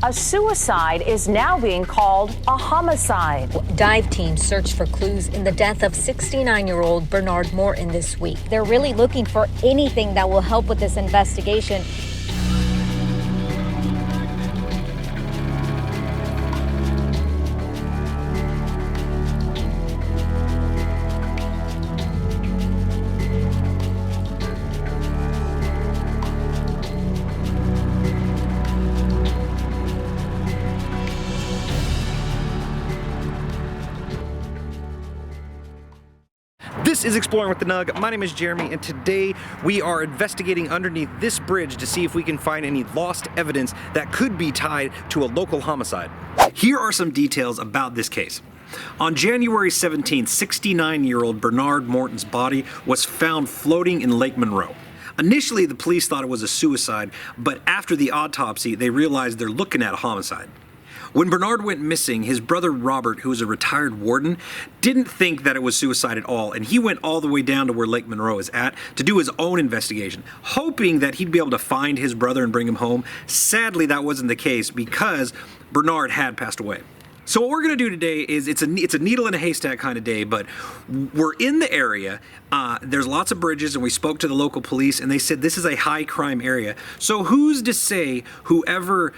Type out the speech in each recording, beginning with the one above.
A suicide is now being called a homicide. Dive teams searched for clues in the death of 69-year-old Bernard Morton this week. They're really looking for anything that will help with this investigation. This is Exploring with the Nug. My name is Jeremy, and today we are investigating underneath this bridge to see if we can find any lost evidence that could be tied to a local homicide. Here are some details about this case. On January 17th, 69-year-old Bernard Morton's body was found floating in Lake Monroe. Initially, the police thought it was a suicide, but after the autopsy, they realized they're looking at a homicide. When Bernard went missing, his brother Robert, who was a retired warden, didn't think that it was suicide at all, and he went all the way down to where Lake Monroe is at to do his own investigation, hoping that he'd be able to find his brother and bring him home. Sadly, that wasn't the case because Bernard had passed away. So what we're going to do today is it's a needle in a haystack kind of day, but we're in the area. There's lots of bridges, and we spoke to the local police, and they said this is a high crime area. So who's to say whoever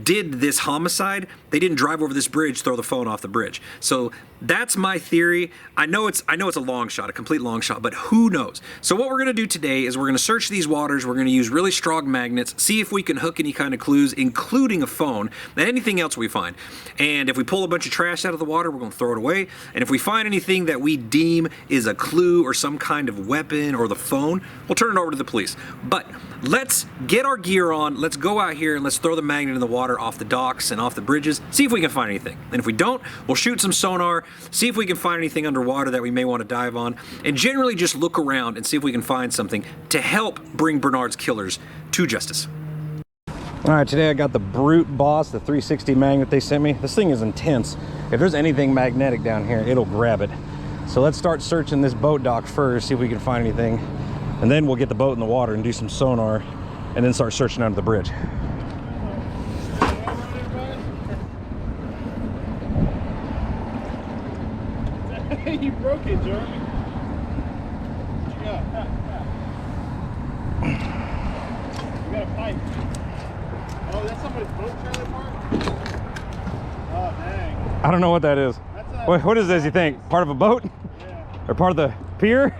did this homicide, they didn't drive over this bridge, throw the phone off the bridge. So that's my theory. I know it's a long shot, a complete long shot, but who knows? So what we're gonna do today is we're gonna search these waters, we're gonna use really strong magnets, see if we can hook any kind of clues, including a phone, and anything else we find. And if we pull a bunch of trash out of the water, we're gonna throw it away. And if we find anything that we deem is a clue or some kind of weapon or the phone, we'll turn it over to the police. But let's get our gear on, let's go out here and let's throw the magnet in the water off the docks and off the bridges, see if we can find anything. And if we don't, we'll shoot some sonar, see if we can find anything underwater that we may want to dive on, and generally just look around and see if we can find something to help bring Bernard's killers to justice. All right, today I got the Brute Boss, the 360 magnet they sent me. This thing is intense. If there's anything magnetic down here, it'll grab it. So let's start searching this boat dock first, see if we can find anything. And then we'll get the boat in the water and do some sonar, and then start searching under the bridge. You broke it, Jeremy. What you got? You got a pipe. Oh, that's somebody's boat trailer park? Oh, dang. I don't know what that is. What is this, you think? Part of a boat? Yeah. Or part of the pier?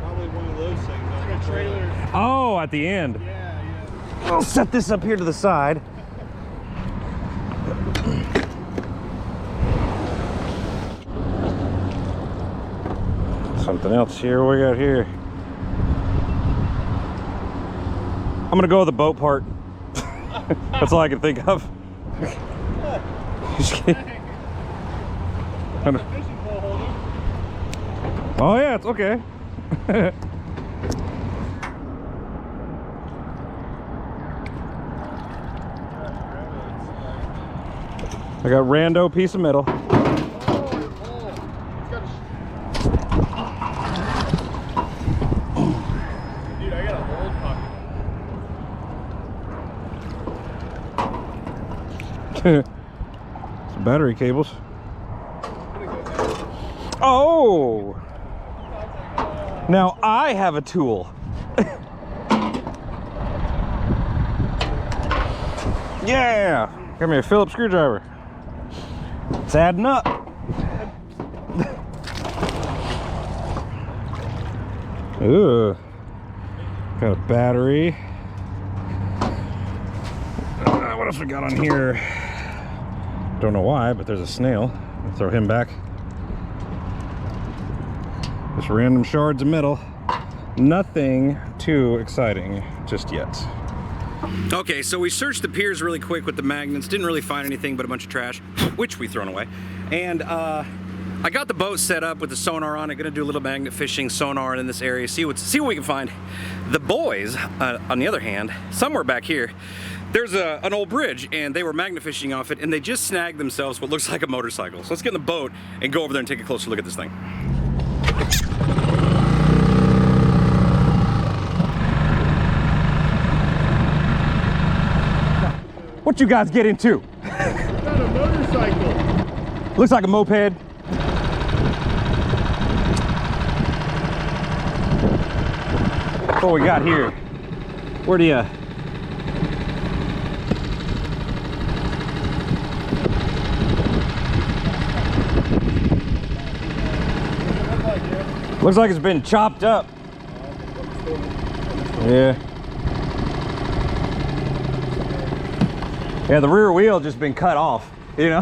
Probably one of those things. It's like a trailer. Oh, at the end. Yeah. I'll set this up here to the side. Something else here. What we got here? I'm gonna go with the boat part. That's all I can think of. Just kidding. Oh yeah, it's okay. I got rando piece of metal. Some battery cables. Oh! Now I have a tool. Yeah! Got me a Phillips screwdriver. It's adding up. Ooh. Got a battery. What else we got on here? Don't know why, but there's a snail. I'll throw him back. Just random shards of metal. Nothing too exciting just yet. Okay, so we searched the piers really quick with the magnets, didn't really find anything but a bunch of trash, which we thrown away. And I got the boat set up with the sonar on it, gonna do a little magnet fishing sonar in this area, see what we can find. The boys, on the other hand, somewhere back here, there's an old bridge, and they were magnet fishing off it, and they just snagged themselves what looks like a motorcycle. So let's get in the boat and go over there and take a closer look at this thing. What you guys get into? Got a motorcycle. Looks like a moped. What we got here? Where do you? Looks like it's been chopped up. Yeah. Yeah, the rear wheel just been cut off, you know?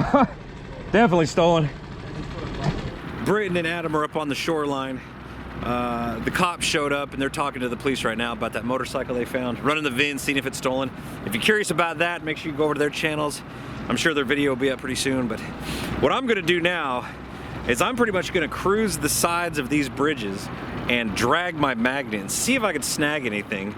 Definitely stolen. Britton and Adam are up on the shoreline. The cops showed up and they're talking to the police right now about that motorcycle they found, running the VIN, seeing if it's stolen. If you're curious about that, make sure you go over to their channels. I'm sure their video will be up pretty soon, but what I'm gonna do now is I'm pretty much gonna cruise the sides of these bridges and drag my magnet and see if I can snag anything.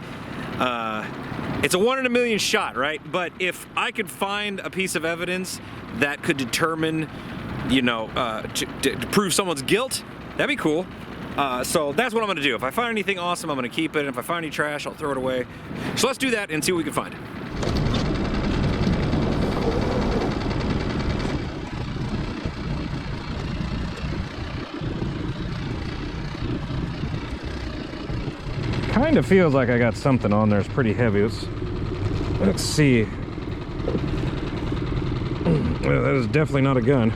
It's a 1 in a million shot, right? But if I could find a piece of evidence that could determine, you know, to prove someone's guilt, that'd be cool. So that's what I'm gonna do. If I find anything awesome, I'm gonna keep it. And if I find any trash, I'll throw it away. So let's do that and see what we can find. Kind of feels like I got something on there. It's pretty heavy. Let's see. Well, that is definitely not a gun.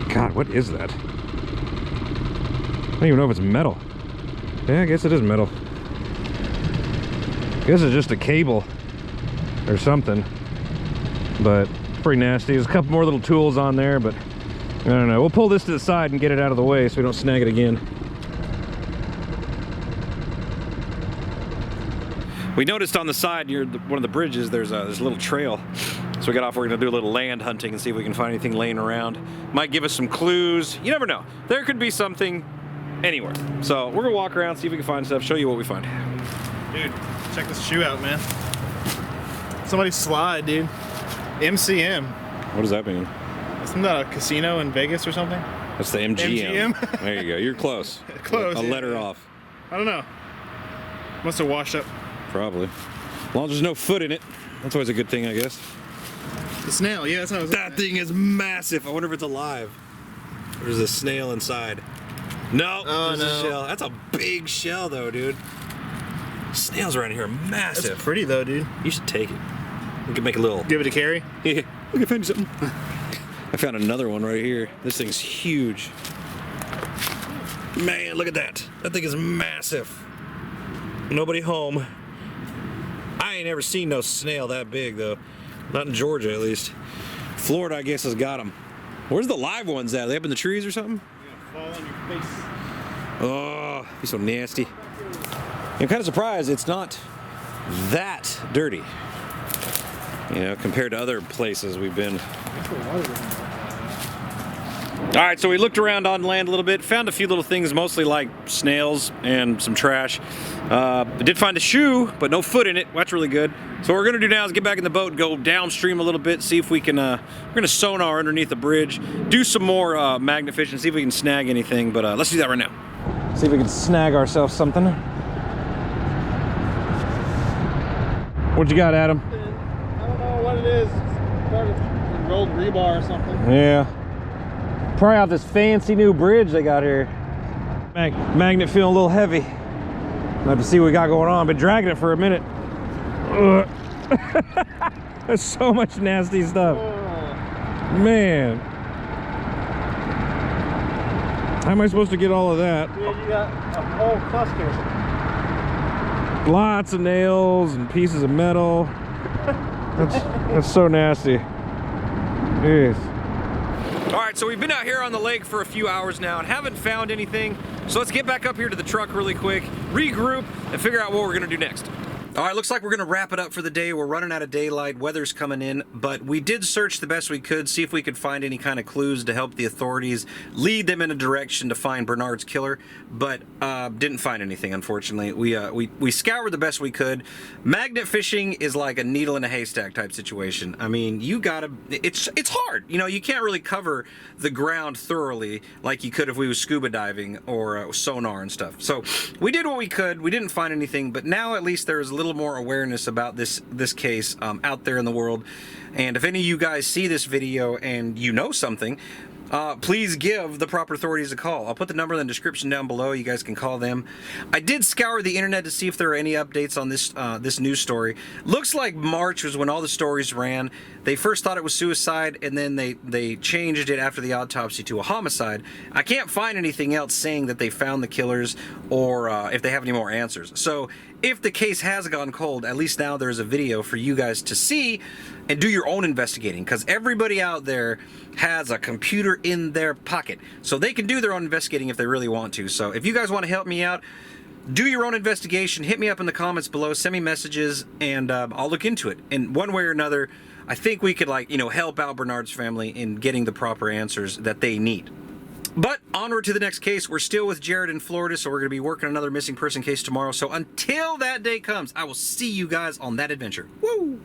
God, what is that? I don't even know if it's metal. Yeah, I guess it is metal. I guess it's just a cable or something. But pretty nasty. There's a couple more little tools on there, but I don't know. We'll pull this to the side and get it out of the way so we don't snag it again. We noticed on the side near one of the bridges, there's a little trail. So we got off, we're gonna do a little land hunting and see if we can find anything laying around. Might give us some clues. You never know. There could be something anywhere. So we're gonna walk around, see if we can find stuff, show you what we find. Dude, check this shoe out, man. Somebody's slide, dude. MCM. What does that mean? Isn't that a casino in Vegas or something? That's the MGM. MGM? There you go, you're close. Close, A yeah. letter off. I don't know. Must have washed up. Probably. As long as there's no foot in it. That's always a good thing, I guess. The snail, yeah, that's how I was That thing is massive. I wonder if it's alive. There's a snail inside. No, Oh, there's a no. shell. That's a big shell, though, dude. Snails around here are massive. That's pretty though, dude. You should take it. We can make a little. Give it a carry. Yeah, we can find you something. I found another one right here. This thing's huge. Man, look at that. That thing is massive. Nobody home. I ain't ever seen no snail that big, though. Not in Georgia, at least. Florida, I guess, has got them. Where's the live ones at? Are they up in the trees or something? Fall on your face. Oh, he's so nasty. I'm kind of surprised it's not that dirty. You know, compared to other places we've been. All right, so we looked around on land a little bit, found a few little things, mostly like snails and some trash. I did find a shoe, but no foot in it. Well, that's really good. So what we're gonna do now is get back in the boat and go downstream a little bit, see if we can, we're gonna sonar underneath the bridge, do some more magnet fishing, see if we can snag anything, but let's do that right now. See if we can snag ourselves something. What you got, Adam? I don't know what it is. It's part of rolled rebar or something. Yeah. Probably out this fancy new bridge they got here. Magnet feeling a little heavy. I'll have to see what we got going on. Been dragging it for a minute. Ugh. There's so much nasty stuff. Man. How am I supposed to get all of that? Dude, you got a whole cluster. Lots of nails and pieces of metal. That's so nasty. Jeez. All right, so we've been out here on the lake for a few hours now and haven't found anything. So let's get back up here to the truck really quick, regroup, and figure out what we're gonna do next. All right, looks like we're gonna wrap it up for the day. We're running out of daylight, weather's coming in, but we did search the best we could, see if we could find any kind of clues to help the authorities lead them in a direction to find Bernard's killer, but didn't find anything, unfortunately. We scoured the best we could. Magnet fishing is like a needle in a haystack type situation. I mean, you gotta, it's hard. You know, you can't really cover the ground thoroughly like you could if we was scuba diving or sonar and stuff. So we did what we could. We didn't find anything, but now at least there is a little little more awareness about this case out there in the world. And if any of you guys see this video and you know something, please give the proper authorities a call. I'll put the number in the description down below. You guys can call them. I did scour the internet to see if there are any updates on this news story. Looks like March was when all the stories ran. They first thought it was suicide, and then they changed it after the autopsy to a homicide. I can't find anything else saying that they found the killers or if they have any more answers. So if the case has gone cold, at least now there's a video for you guys to see and do your own investigating, because everybody out there has a computer in their pocket, so they can do their own investigating if they really want to. So if you guys want to help me out, do your own investigation, hit me up in the comments below, send me messages, and I'll look into it. In one way or another, I think we could, like, you know, help out Bernard's family in getting the proper answers that they need. But onward to the next case. We're still with Jared in Florida, so we're going to be working another missing person case tomorrow. So until that day comes, I will see you guys on that adventure. Woo!